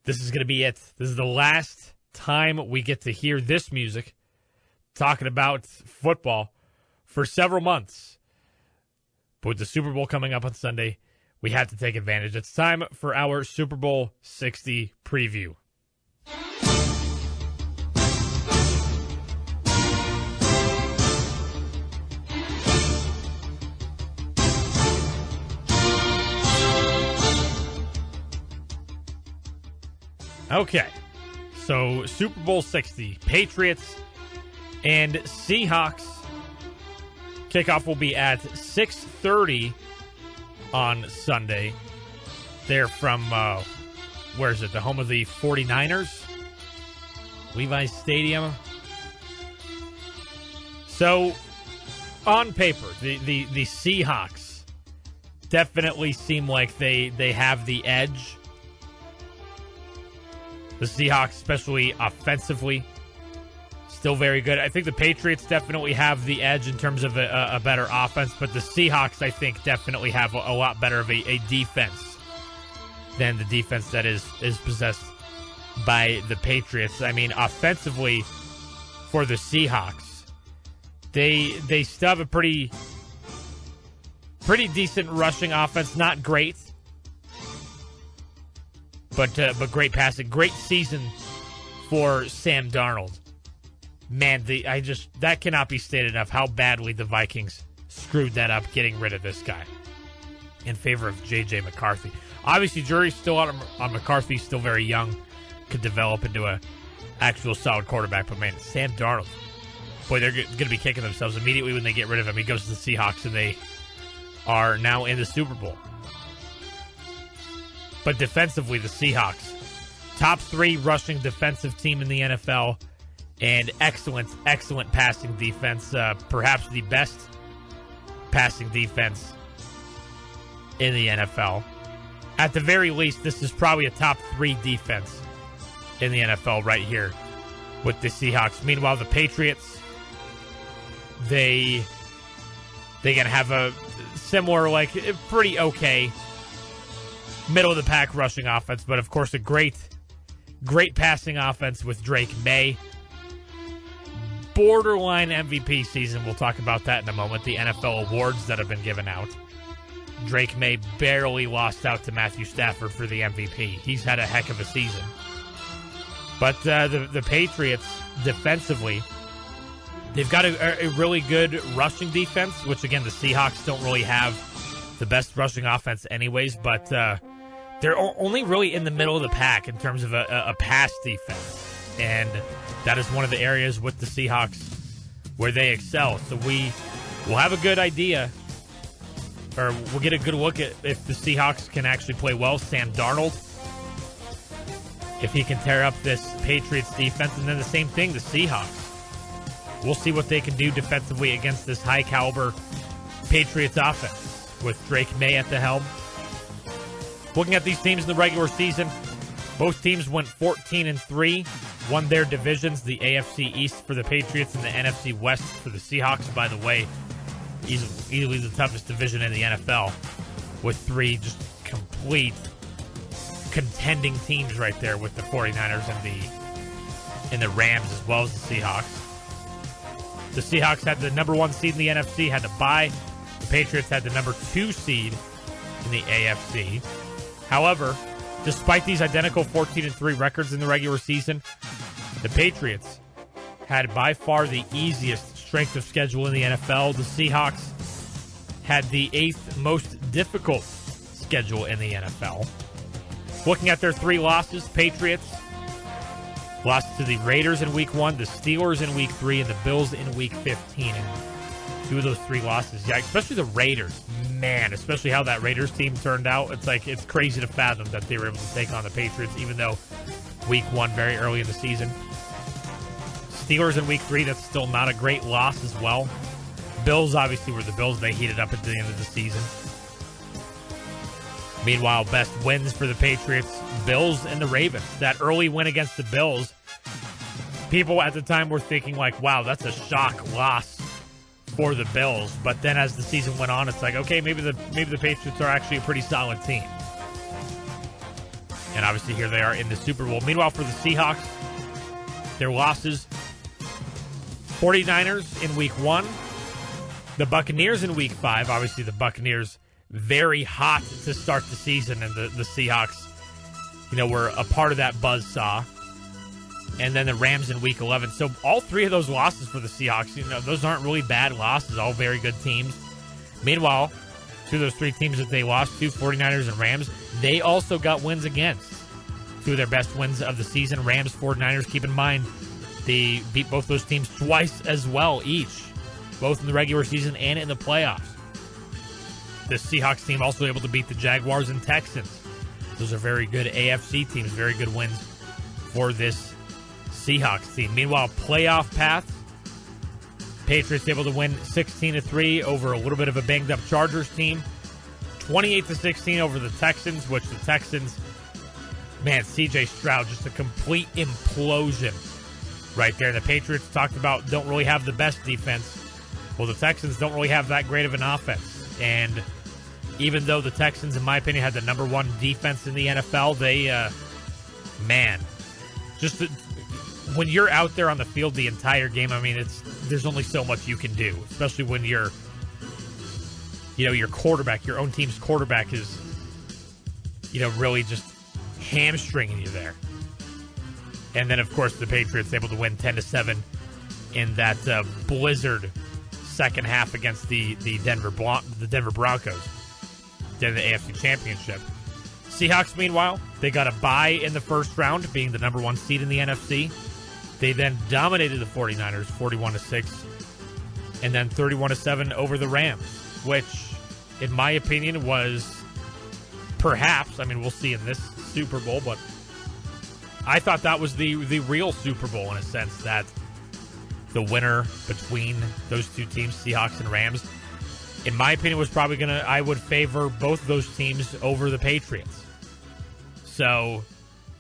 this is going to be it. This is the last time we get to hear this music talking about football for several months. But with the Super Bowl coming up on Sunday, we have to take advantage. It's time for our Super Bowl 60 preview. Okay, so Super Bowl 60, Patriots and Seahawks. Kickoff will be at 6:30 on Sunday. They're from, where is it, the home of the 49ers? Levi's Stadium. So, on paper, the Seahawks definitely seem like they have the edge. The Seahawks, especially offensively, still very good. I think the Patriots definitely have the edge in terms of a better offense, but the Seahawks, I think, definitely have a lot better of a defense than the defense that is possessed by the Patriots. I mean, offensively, for the Seahawks, they still have a pretty decent rushing offense. Not great, but great passing. Great season for Sam Darnold. Man, that cannot be stated enough how badly the Vikings screwed that up getting rid of this guy in favor of J.J. McCarthy. Obviously, jury's still out on McCarthy, still very young, could develop into a actual solid quarterback. But man, Sam Darnold, boy, they're going to be kicking themselves immediately when they get rid of him. He goes to the Seahawks, and they are now in the Super Bowl. But defensively, the Seahawks, top 3 rushing defensive team in the NFL, and excellent passing defense. Perhaps the best passing defense in the NFL. At the very least, this is probably a top 3 defense in the NFL right here with the Seahawks. Meanwhile, the Patriots, they're going to have a similar, pretty okay middle-of-the-pack rushing offense, but of course a great passing offense with Drake May. Borderline MVP season. We'll talk about that in a moment. The NFL awards that have been given out. Drake May barely lost out to Matthew Stafford for the MVP. He's had a heck of a season. But the Patriots, defensively, they've got a really good rushing defense, which, again, the Seahawks don't really have the best rushing offense anyways, but they're only really in the middle of the pack in terms of a pass defense. And that is one of the areas with the Seahawks where they excel. So we will have a good idea, or we'll get a good look at if the Seahawks can actually play well. Sam Darnold, if he can tear up this Patriots defense. And then the same thing, the Seahawks. We'll see what they can do defensively against this high-caliber Patriots offense with Drake May at the helm. Looking at these teams in the regular season, both teams went 14-3, won their divisions, the AFC East for the Patriots and the NFC West for the Seahawks. By the way, easily the toughest division in the NFL with 3 just complete contending teams right there with the 49ers and the Rams as well as the Seahawks. The Seahawks had the number 1 seed in the NFC, had to bye. The Patriots had the number 2 seed in the AFC. However, despite these identical 14-3 records in the regular season, the Patriots had by far the easiest strength of schedule in the NFL. The Seahawks had the 8th most difficult schedule in the NFL. Looking at their 3 losses, Patriots lost to the Raiders in Week 1, the Steelers in Week 3, and the Bills in Week 15. And 2 of those 3 losses, yeah, especially the Raiders. Man, especially how that Raiders team turned out. It's crazy to fathom that they were able to take on the Patriots, even though Week 1, very early in the season. Steelers in Week 3, that's still not a great loss as well. Bills obviously were the Bills. They heated up at the end of the season. Meanwhile, best wins for the Patriots, Bills and the Ravens. That early win against the Bills, people at the time were thinking wow, that's a shock loss for the Bills. But then as the season went on, it's okay, maybe the Patriots are actually a pretty solid team. And obviously here they are in the Super Bowl. Meanwhile, for the Seahawks, their losses, 49ers in Week 1, the Buccaneers in Week 5. Obviously the Buccaneers very hot to start the season, and the Seahawks, were a part of that buzzsaw. And then the Rams in Week 11. So all three of those losses for the Seahawks, those aren't really bad losses, all very good teams. Meanwhile, two of those three teams that they lost to, 49ers and Rams, they also got wins against. Two of their best wins of the season, Rams, 49ers. Keep in mind, they beat both those teams twice as well each, both in the regular season and in the playoffs. The Seahawks team also able to beat the Jaguars and Texans. Those are very good AFC teams, very good wins for this Seahawks team. Meanwhile, playoff path, Patriots able to win 16-3 over a little bit of a banged-up Chargers team. 28-16 over the Texans, which the Texans, man, C.J. Stroud, just a complete implosion right there. The Patriots talked about don't really have the best defense. Well, the Texans don't really have that great of an offense. And even though the Texans, in my opinion, had the number one defense in the NFL, they, when you're out there on the field the entire game, I mean, there's only so much you can do, especially when your quarterback, your own team's quarterback is, really just hamstringing you there. And then, of course, the Patriots able to win 10-7 in that blizzard second half against the Denver Broncos in the AFC Championship. Seahawks, meanwhile, they got a bye in the first round, being the number one seed in the NFC. They then dominated the 49ers 41-6 and then 31-7 over the Rams, which, in my opinion, was perhaps, we'll see in this Super Bowl, but I thought that was the real Super Bowl in a sense, that the winner between those two teams, Seahawks and Rams, in my opinion, was probably I would favor both of those teams over the Patriots. So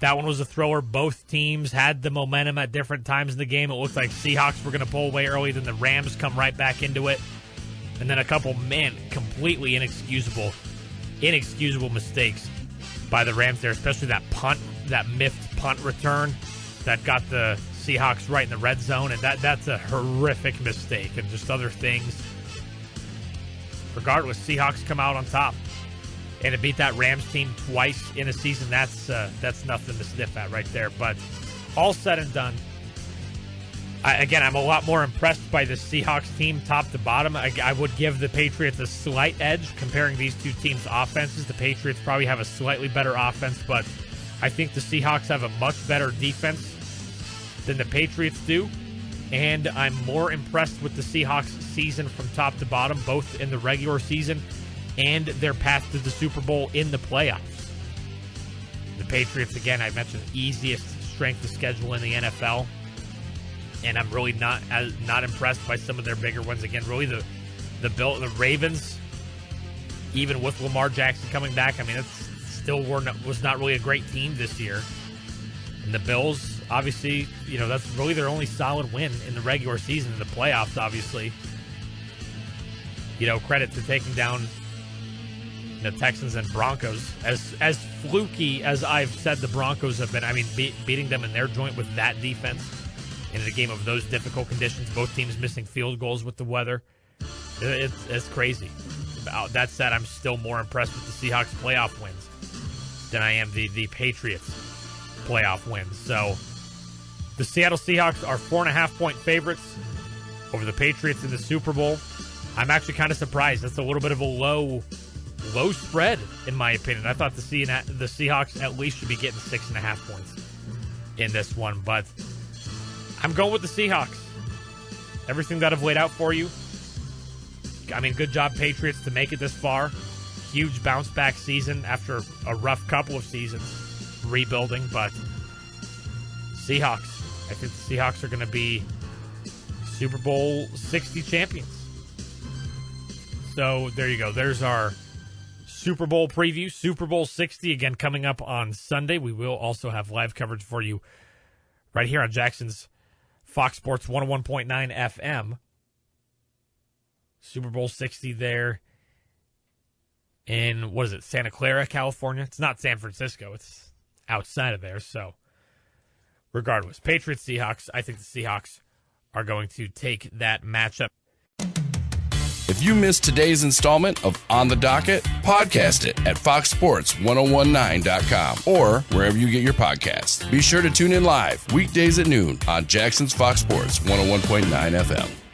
that one was a thrower. Both teams had the momentum at different times in the game. It looked like Seahawks were going to pull away early, then the Rams come right back into it. And then a couple, completely inexcusable mistakes by the Rams there, especially that punt, that miffed punt return that got the Seahawks right in the red zone. And that's a horrific mistake, and just other things. Regardless, Seahawks come out on top. And to beat that Rams team twice in a season, that's nothing to sniff at right there. But all said and done, I'm a lot more impressed by the Seahawks team top to bottom. I would give the Patriots a slight edge comparing these two teams' offenses. The Patriots probably have a slightly better offense, but I think the Seahawks have a much better defense than the Patriots do. And I'm more impressed with the Seahawks season from top to bottom, both in the regular season and their path to the Super Bowl in the playoffs. The Patriots, again, I mentioned, easiest strength of schedule in the NFL. And I'm really not impressed by some of their bigger ones. Again, really the Ravens, even with Lamar Jackson coming back, it's still was not really a great team this year. And the Bills, obviously, that's really their only solid win in the regular season. In the playoffs, obviously, credit to taking down the Texans and Broncos. As fluky as I've said the Broncos have been, beating them in their joint with that defense in a game of those difficult conditions, both teams missing field goals with the weather, it's crazy. That said, I'm still more impressed with the Seahawks playoff wins than I am the Patriots playoff wins. So the Seattle Seahawks are 4.5-point favorites over the Patriots in the Super Bowl. I'm actually kind of surprised. That's a little bit of a low spread, in my opinion. I thought the Seahawks at least should be getting 6.5 points in this one, but I'm going with the Seahawks. Everything that I've laid out for you. Good job, Patriots, to make it this far. Huge bounce-back season after a rough couple of seasons rebuilding, but Seahawks. I think the Seahawks are going to be Super Bowl 60 champions. So there you go. There's our Super Bowl preview. Super Bowl 60, again, coming up on Sunday. We will also have live coverage for you right here on Jackson's Fox Sports 101.9 FM. Super Bowl 60 there in, Santa Clara, California? It's not San Francisco. It's outside of there. So, regardless, Patriots, Seahawks, I think the Seahawks are going to take that matchup. If you missed today's installment of On the Docket, podcast it at foxsports1019.com or wherever you get your podcasts. Be sure to tune in live weekdays at noon on Jackson's Fox Sports 101.9 FM.